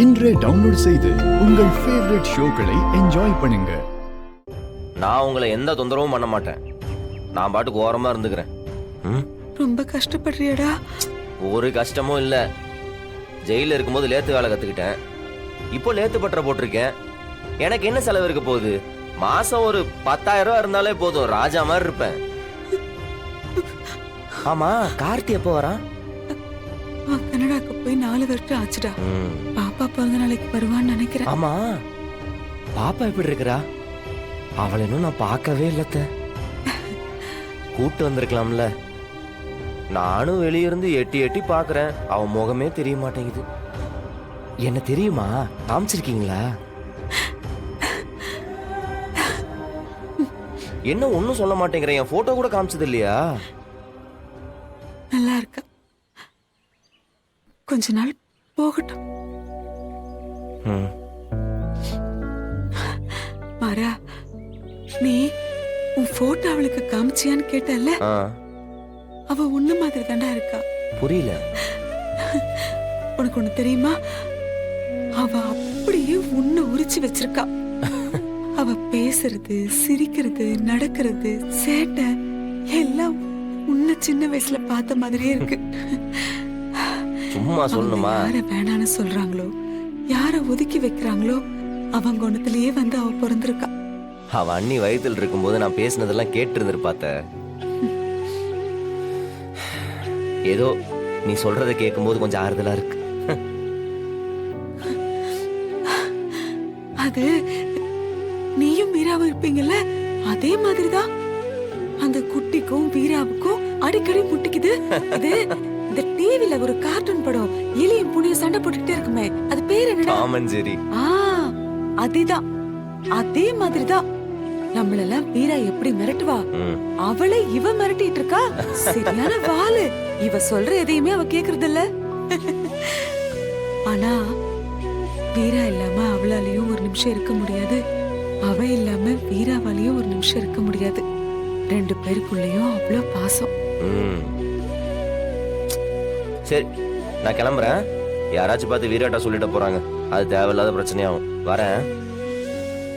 இன்றே டவுன்லோட் செய்து உங்கள் ஃபேவரட் ஷோக்களை என்ஜாய் பண்ணுங்க. நான் உங்களை எந்த தொந்தரவும் பண்ண மாட்டேன். நான் பாட்டுக்கு ஓரமா இருந்துக்கிறேன். ரொம்ப கஷ்டப்படுறியடா? ஒரு கஷ்டமும் இல்ல. ஜெயில இருக்கும்போது லேத்து வேலை கத்துக்கிட்டேன். இப்போ லேத்து பற்ற போட்டிருக்கேன். எனக்கு என்ன செலவு இருக்க போகுது? மாசம் ஒரு 10,000 ரூபாய் இருந்தாலே போதும், ராஜா மாதிரி இருப்பேன். ஆமா, கார்த்தி எப்போ வரான்? கனடாக்கு போய் 4 வருஷம் ஆச்சுடா. பாப்பா பிறந்த நாளைக்கு வருவான்னு நினைக்கிறேன். ஆமா, பாப்பா எப்படி இருக்கிறா? அவளை இன்னும் நான் பார்க்கவே இல்லத்த. கூட்டு வந்திருக்கலாம்ல. நானும் வெளியிருந்து எட்டி எட்டி பாக்குறேன், அவன் முகமே தெரிய மாட்டேங்குது. என்ன தெரியுமா? காமிச்சிருக்கீங்களா? என்ன ஒன்னும் சொல்ல மாட்டேங்கிறேன். என் போட்டோ கூட காமிச்சது இல்லையா? நல்லா இருக்க. கொஞ்ச நாள் போகட்டும். மாறா, நீ உன் போட்டோ அவளுக்கு காமிச்சியான்னு கேட்டல்ல? அவ உன்ன மாதிரி தாண்டா இருக்கா. புரியல. உனக்கு ஒண்ணு தெரியுமா? அவ அப்படியே உன்னை உரிச்சு வச்சிருக்கா. அவ பேசுறது, சிரிக்கிறது, நடக்கிறது, சேட்டை எல்லாம் உன்னை சின்ன வயசுல பார்த்த மாதிரியே இருக்கு. சும்மா சொல்லணுமா? யார வேணான்னு சொல்றாங்களோ, யார ஒதுக்கி வைக்கிறாங்களோ அவங்க குணத்திலேயே வந்து அவ பிறந்திருக்கா. அவ அண்ணி வயித்துல இருக்கும்போது நான் பேசினதெல்லாம் கேட்டு இருந்திருப்பாத்த. ஏதோ நீ சொல்றத கேட்கும்போது கொஞ்சம் ஆறுதலா இருக்கு. அது நீயும் வீராவும் இருப்பீங்கல்ல, அதே மாதிரிதான் அந்த குட்டிக்கும் வீராவுக்கும் அடிக்கடி முட்டிக்குது. இது இந்த டிவில ஒரு கார்ட்டூன் படம், எலியும் புனியும் சண்டை போட்டுக்கிட்டே இருக்குமே, அது பேர் என்னடா? ஆமஞ்சேரி. அதேதான், அதே மாதிரிதான் நம்மளெல்லாம் வீரா எப்படி மிரட்டுவா, அவளை இவ மிரட்டிட்டு இருக்கா. சரியான வாளு. இவ சொல்ற எதையுமே அவ கேக்குறது இல்ல. ஆனா வீரா இல்லாம அவளாலையும் ஒரு நிமிஷம் இருக்க முடியாது, அவ இல்லாம வீராவாலையும் ஒரு நிமிஷம் இருக்க முடியாது. 2 பேருக்குள்ளயும் அவ்வளவு பாசம். சரி, நான் கிளம்புறேன். யாராச்சும் பார்த்து வீராட்டா சொல்லிட்டு போறாங்க, அது தேவையில்லாத பிரச்சனையாகும். வரேன்.